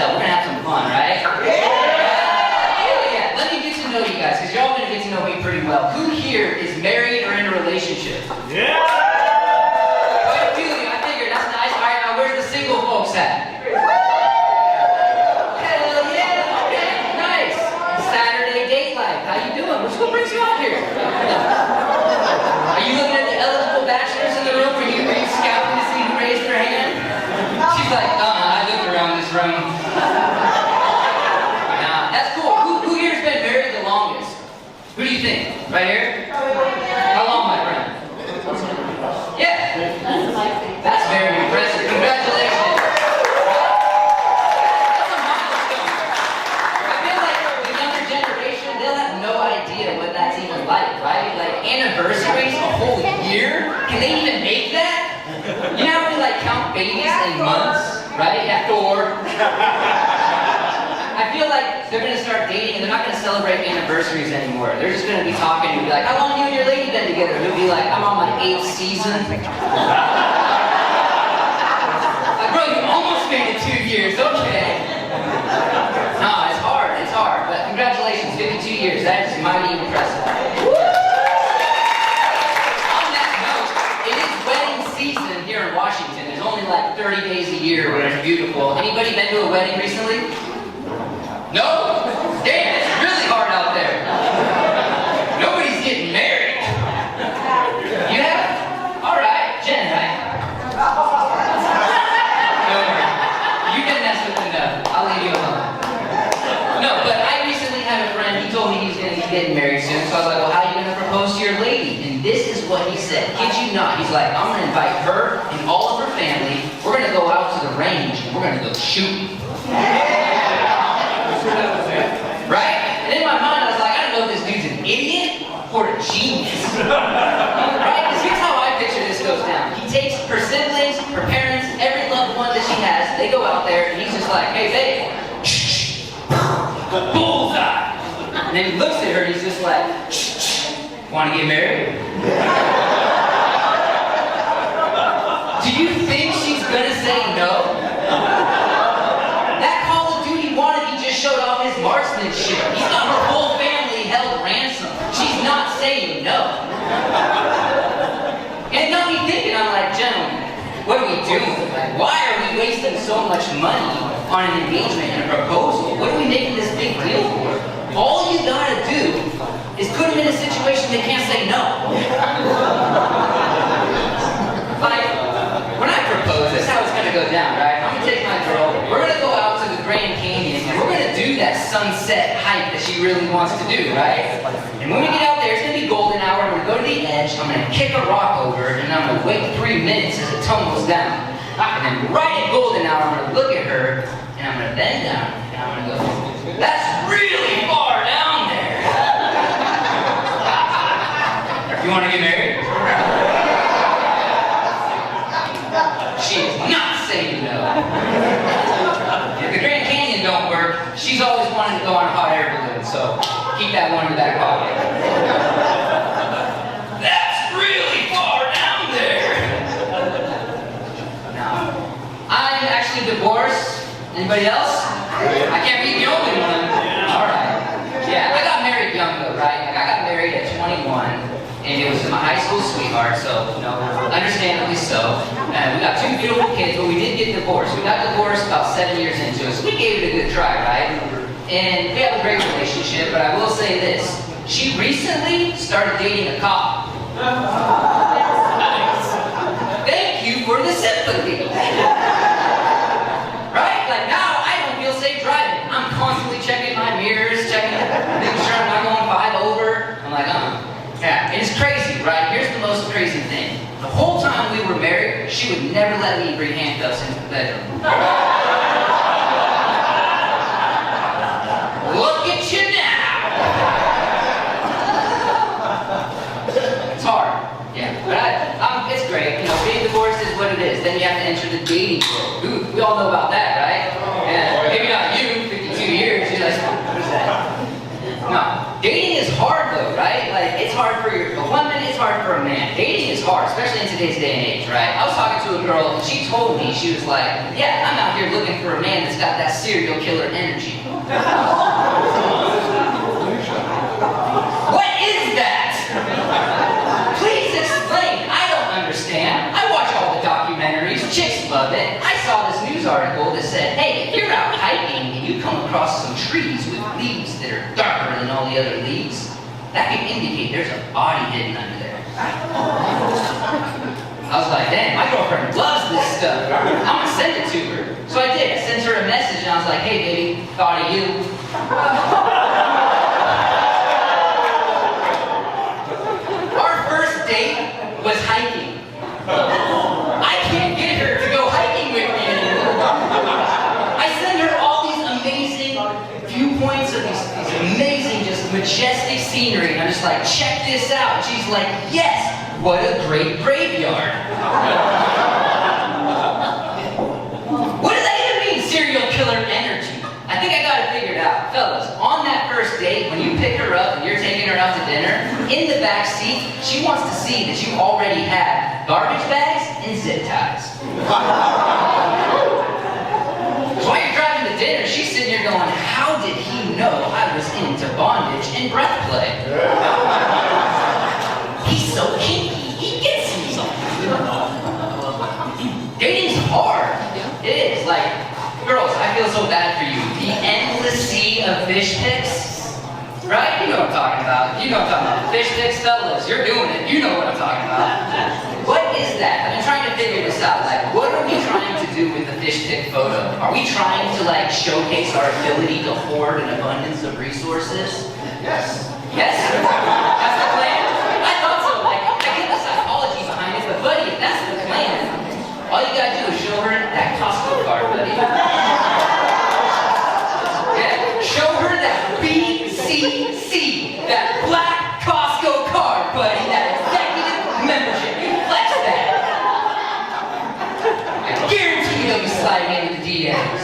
still. We're gonna have some fun, right? Yeah. Let me get to know you guys, because you're all gonna get to know me pretty well. Who here is married or in a relationship? Yeah! Wait, Julie, I figured that's nice. All right, now where's the single folks at? Hell yeah, okay, nice. Saturday date life, how you doing? What brings you out here? Are you looking at the eligible bachelors in the room? Are you scouting to see who raised their hand? She's like, I looked around this room. Nah, that's cool. Who here's been married the longest? Who do you think? Right here? How long, my friend? Yeah. That's very impressive. Congratulations. That's a milestone. I feel like the younger generation, they'll have no idea what that's even like, right? Like anniversaries, a whole year? Can they even make that? You know how we like count babies in months, right? Yeah, 4. I feel like they're gonna start dating and they're not gonna celebrate anniversaries anymore. They're just gonna be talking and be like, how long you and your lady been together? And he'll be like, I'm on my 8th season. Like, bro, you almost made it 2 years, okay. No, it's hard, but congratulations, 52 years, that is mighty impressive. On that note, it is wedding season here in Washington. There's only like 30 days a year where it's beautiful. Anybody been to a wedding recently? No? Damn, it's really hard out there. Nobody's getting married. You have? Alright, Jen, right? No worries. You can mess with enough. I'll leave you alone. No, but I recently had a friend, he told me he's going to be getting married soon, so I was like, well, how are you going to propose to your lady? And this is what he said. Kid you not. He's like, I'm going to invite her and all of her family. We're going to go out to the range and we're going to go shooting. Right? And in my mind, I was like, I don't know if this dude's an idiot or a genius. Right? Because here's how I picture this goes down. He takes her siblings, her parents, every loved one that she has, they go out there, and he's just like, hey, babe, bullseye. And then he looks at her, and he's just like, want to get married? Do you think she's gonna say no? That Call of Duty wanted, he just showed off his marksmanship. He's got her whole family held ransom. She's not saying no. And it got me thinking, I'm like, gentlemen, what are we doing? Like, why are we wasting so much money on an engagement and a proposal? What are we making this big deal for? All you gotta do is put them in a situation they can't say no. Like, when I propose, this is how it's gonna go down, right? I'm gonna take my girl, we're gonna go out to the Grand Canyon, and we're gonna do that sunset hike that she really wants to do, right? And when we get out there, it's gonna be golden hour, I'm gonna go to the edge, I'm gonna kick a rock over, and I'm gonna wait 3 minutes as it tumbles down. And then right at golden hour, I'm gonna look at her, and I'm gonna bend down, and I'm gonna go, that's really far down there. You wanna get married? She is not saying no. If the Grand Canyon don't work, she's always wanted to go on a hot air balloon, so keep that one in the back pocket. That's really far down there. Now, I'm actually divorced. Anybody else? I can't be the only one. Alright. Yeah, I got married young though, right? Like, I got married at 21. And it was my high school sweetheart, so, you know, understandably so. And we got 2 beautiful kids, but we did get divorced. We got divorced about 7 years into it, so we gave it a good try, right? And we have a great relationship, but I will say this. She recently started dating a cop. Thank you for the sympathy. Right? Like now, I don't feel safe driving. I'm constantly checking my mirrors, making sure I'm not going 5 over. I'm like, yeah, it's crazy, right? Here's the most crazy thing. The whole time we were married, she would never let me bring handcuffs into the bedroom. Look at you now! It's hard, yeah. But it's great. You know, being divorced is what it is. Then you have to enter the dating world. We all know about that, right? Yeah. Maybe not you, 52 years, you're like, what is that? No. Dating is hard though, right? Like, it's hard for a woman, it's hard for a man. Dating is hard, especially in today's day and age, right? I was talking to a girl, and she told me, she was like, yeah, I'm out here looking for a man that's got that serial killer energy. What is that? Please explain. I don't understand. I watch all the documentaries. Chicks love it. I saw this news article that said, hey, if you're out hiking and you come across some trees with leaves that are darker than all the other leaves, that can indicate there's a body hidden under there. I was like, dang, my girlfriend loves this stuff. I'm gonna send it to her. So I did. I sent her a message and I was like, hey baby, thought of you. Our first date was hiking. I can't get her to go hiking with me anymore. I send her all these amazing viewpoints of these amazing, just majestic scenery. And I'm just like, check this out. And she's like, yes, what a great graveyard. What does that even mean, serial killer energy? I think I got it figured out. Fellas, on that first date, when you pick her up and you're taking her out to dinner, in the back seat, she wants to see that you already have garbage bags and zip ties. So while you're driving to dinner, she's sitting here going, how did he know I was into bondage and breath play? He's so kinky, he gets me. Dating's hard. It is. Like, girls, I feel so bad for you. The endless sea of fish pics. Right? You know what I'm talking about. You know what I'm talking about. Fish pics, fellas, you're doing it. You know what I'm talking about. What is that? I've been trying to figure this out. Like, what are we trying to do with the fish pic photo? Are we trying to, like, showcase our ability to hoard an abundance of resources? Yes. Yes? That's the plan? I thought so. Like, I get the psychology behind it, but buddy, if that's the plan, all you gotta do is show her that Costco card, buddy. Yeah, show her that BCC, that black Costco card, buddy, that executive membership. You flex that. I guarantee you'll be sliding into the DMs.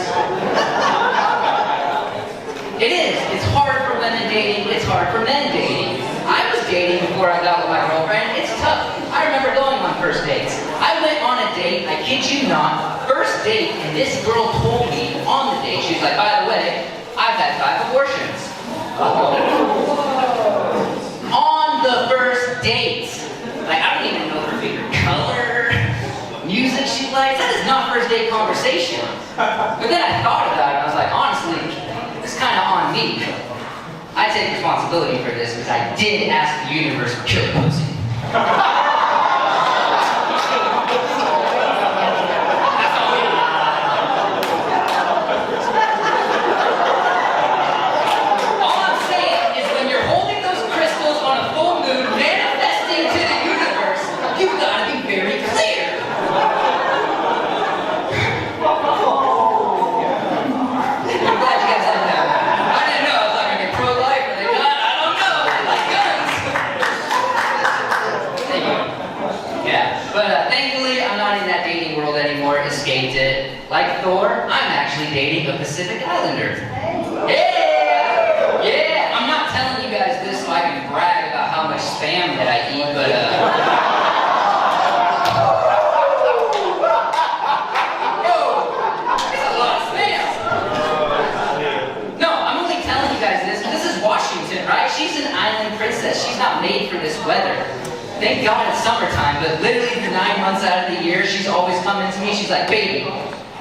It is. It's hard for women dating. It's hard for men dating. I was dating before I got with my girlfriend. It's tough. I remember going on first dates. I went on a date, I kid you not, first date, and this girl told me on the date, she was like, by the way, I've had 5 abortions. On the first date. Like, I don't even know her favorite color, music she likes. That is not first date conversation. But then I thought about it, and I was like, honestly, it's kind of on me. I take responsibility for this because I did ask the universe for killer pussy. All I'm saying is when you're holding those crystals on a full moon, manifesting to the universe, you've got to be very clear. I'm glad you guys like that. I didn't know. I was like, are they pro-life? Are they not? I don't know. They like guns. Thank you. Yeah. But thankfully, I'm not in that dating world anymore. Escaped it. Like Thor, I'm actually dating a Pacific Islander. Yeah! Yeah! I'm not telling you guys this so I can brag about how much spam that I eat, but right? She's an island princess. She's not made for this weather. Thank God it's summertime, but literally the 9 months out of the year, she's always coming to me. She's like, baby,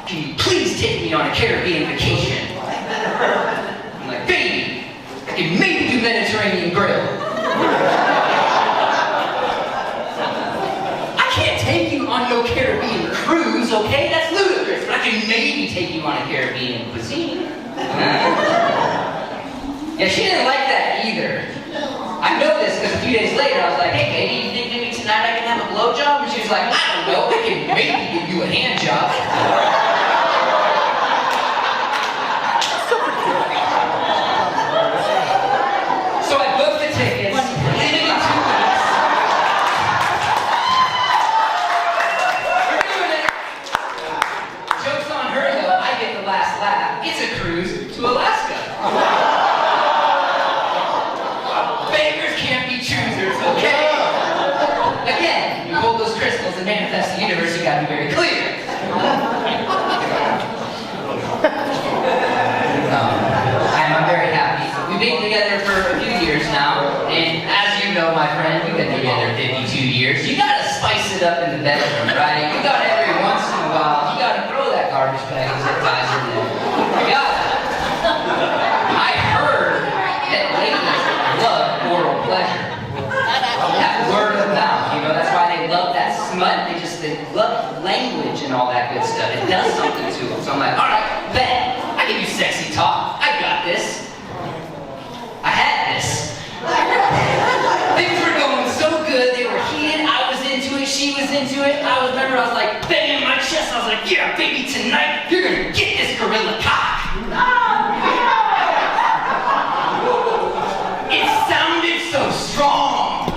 can you please take me on a Caribbean vacation? I'm like, baby, I can maybe do Mediterranean grill. I can't take you on no Caribbean cruise, okay? That's ludicrous, but I can maybe take you on a Caribbean cuisine. Yeah, she didn't like that either. I know this because a few days later I was like, hey baby, you think maybe tonight I can have a blowjob? And she was like, I don't know, I can maybe give you a hand job. So I booked the tickets, leaving in 2 weeks. We're doing it. Joke's on her though, I get the last laugh. It's a cruise to Alaska. Beggars can't be choosers. universe, okay? Again, you hold those crystals and manifest the universe, you gotta be very clear. I'm very happy. We've been together for a few years now, and as you know, my friend, we've been together 52 years. You gotta spice it up in the bedroom, right? You gotta every once in a while, you gotta throw that garbage bag and zip ties in there. You gotta. I heard that ladies love oral pleasure. That word of mouth, you know, that's why they love that smut. They love language and all that good stuff. It does something to them. So I'm like, all right, bet. I give you sexy talk. I got this. I had this. Things were going so good. They were heated. I was into it. She was into it. I remember I was like banging my chest. I was like, yeah, baby, tonight you're gonna get this gorilla cock. It sounded so strong.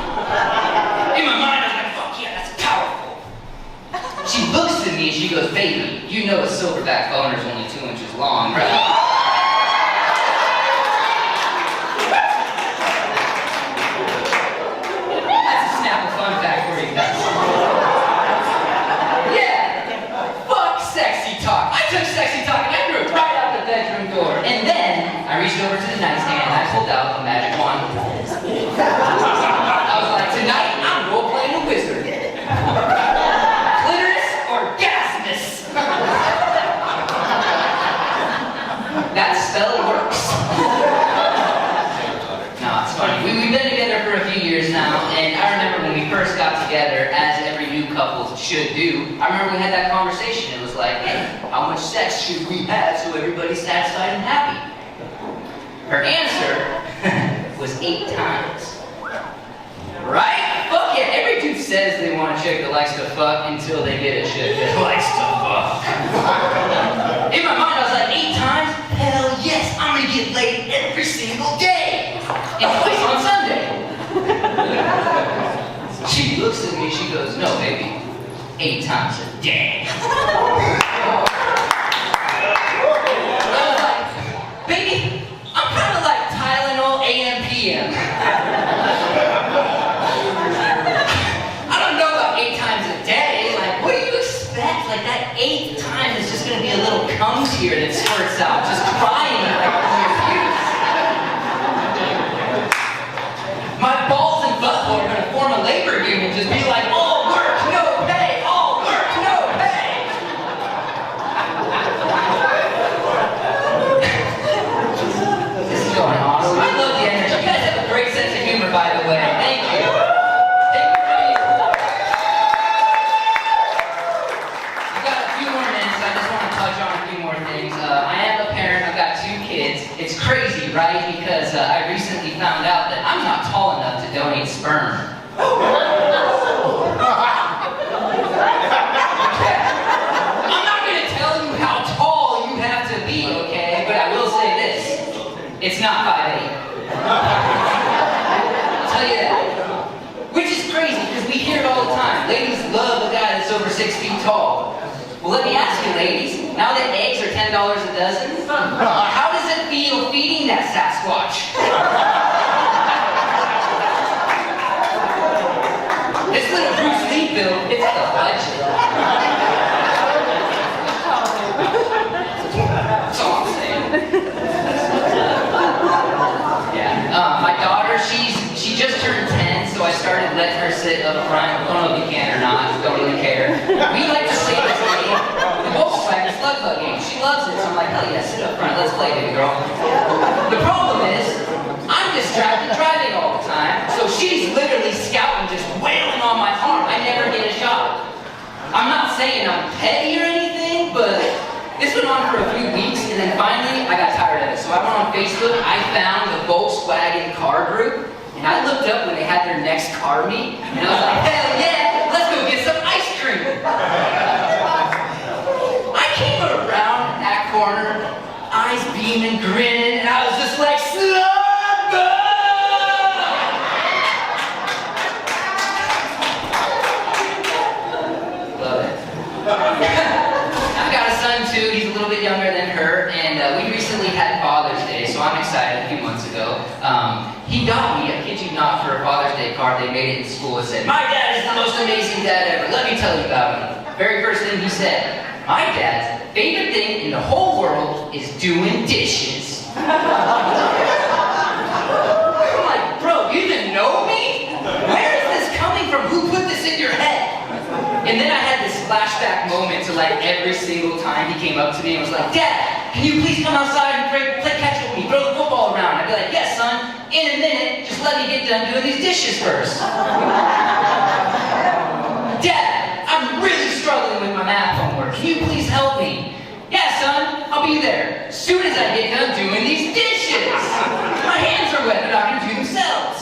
In my mind, I was like, fuck yeah, that's powerful. She looks at me and she goes, baby, you know a silverback boner is only 2 inches long, right? And then I reached over to the nightstand and I pulled out a magic wand. I was like, tonight I'm role playing a wizard. Clitoris orgasmus. That spell works. No, it's funny. We've been together for a few years now, and I remember when we first got together, as every new couple should do, I remember we had that conversation. It was like, hey, how much sex should we have so everybody's satisfied and happy? Her answer was 8 times. Right? Fuck yeah. Every dude says they want a chick that likes to fuck until they get a chick that likes to fuck. In my mind, I was like, 8 times? Hell yes, I'm gonna get laid every single day. And twice on Sunday. She looks at me, she goes, no, baby. 8 times a day. I was like, baby, I'm kind of like Tylenol AM PM. I don't know about 8 times a day. Like, what do you expect? Like, that 8th time is just going to be a little cum tear that squirts out, just crying like from your fuse. My balls and butthole are going to form a labor union, just be like, all work, no pay, all work, no pay. This is going on. I love the energy. You guys have a great sense of humor, by the way. Thank you. Thank you for being here. I've got a few more minutes. I just want to touch on a few more things. I am a parent. I've got 2 kids. It's crazy, right? Because I recently found out that I'm not tall enough to donate sperm. I'm not going to tell you how tall you have to be, okay? But I will say this. It's not 5'8". I'll tell you that. Which is crazy, because we hear it all the time. Ladies love a guy that's over 6 feet tall. Well, let me ask you, ladies, now that eggs are $10 a dozen, how does it feel feeding that Sasquatch? This little Bruce Lee film hits the budget. That's all I'm saying. Yeah. My daughter, she just turned 10, so I started letting her sit up front. I don't know if you can or not. Don't really care. We like to play this game, the Volkswagen slug bug game. She loves it, so I'm like, hell yeah, sit up front. Let's play, baby girl. The problem is, I'm distracted driving all the time, so she's literally scouting, just wailing on my arm. I never get a shot. I'm not saying I'm petty or anything, but this went on for a few weeks, and then finally I got tired of it. So I went on Facebook, I found the Volkswagen car group, and I looked up when they had their next car meet, and I was like, hell yeah, let's go get some ice cream. I came around that corner, eyes beaming, grinning, and I was just like, I've got a son too, he's a little bit younger than her, and we recently had Father's Day, so I'm excited a few months ago. He got me a kid you not, for a Father's Day card, they made it in school and said, "My dad is the most amazing dad ever. Let me tell you about him." Very first thing he said, "My dad's favorite thing in the whole world is doing dishes." I'm like, bro, you even know me? Where is this coming from? Who put this in your head? And then I had this flashback moment to like every single time he came up to me and was like, "Dad, can you please come outside and play catch with me, throw the football around?" I'd be like, "Yes, son, in a minute, just let me get done doing these dishes first." "Dad, I'm really struggling with my math homework. Can you please help me?" "Yeah, son, I'll be there as soon as I get done doing these dishes. My hands are wet, but I can do themselves."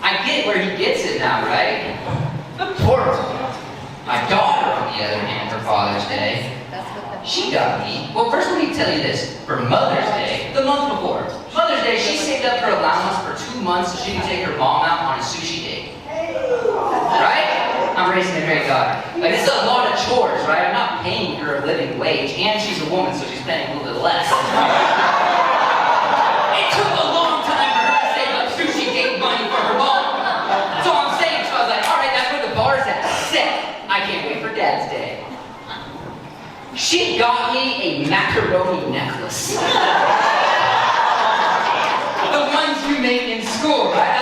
I get where he gets it now, right? Poor my daughter, on the other hand, for Father's Day, she got me. Well, first let me tell you this. For Mother's Day, the month before Mother's Day, she saved up her allowance for 2 months so she could take her mom out on a sushi date. Right? I'm raising a great daughter. Like, this is a lot of chores, right? I'm not paying her a living wage, and she's a woman, so she's paying a little bit less. It took a long time for her to save up sushi date money for her mom. So I'm saying, so I was like, all right, that's where the bar's at. Sick. I can't wait for Dad's Day. She got me a macaroni necklace. The ones you make in school, right?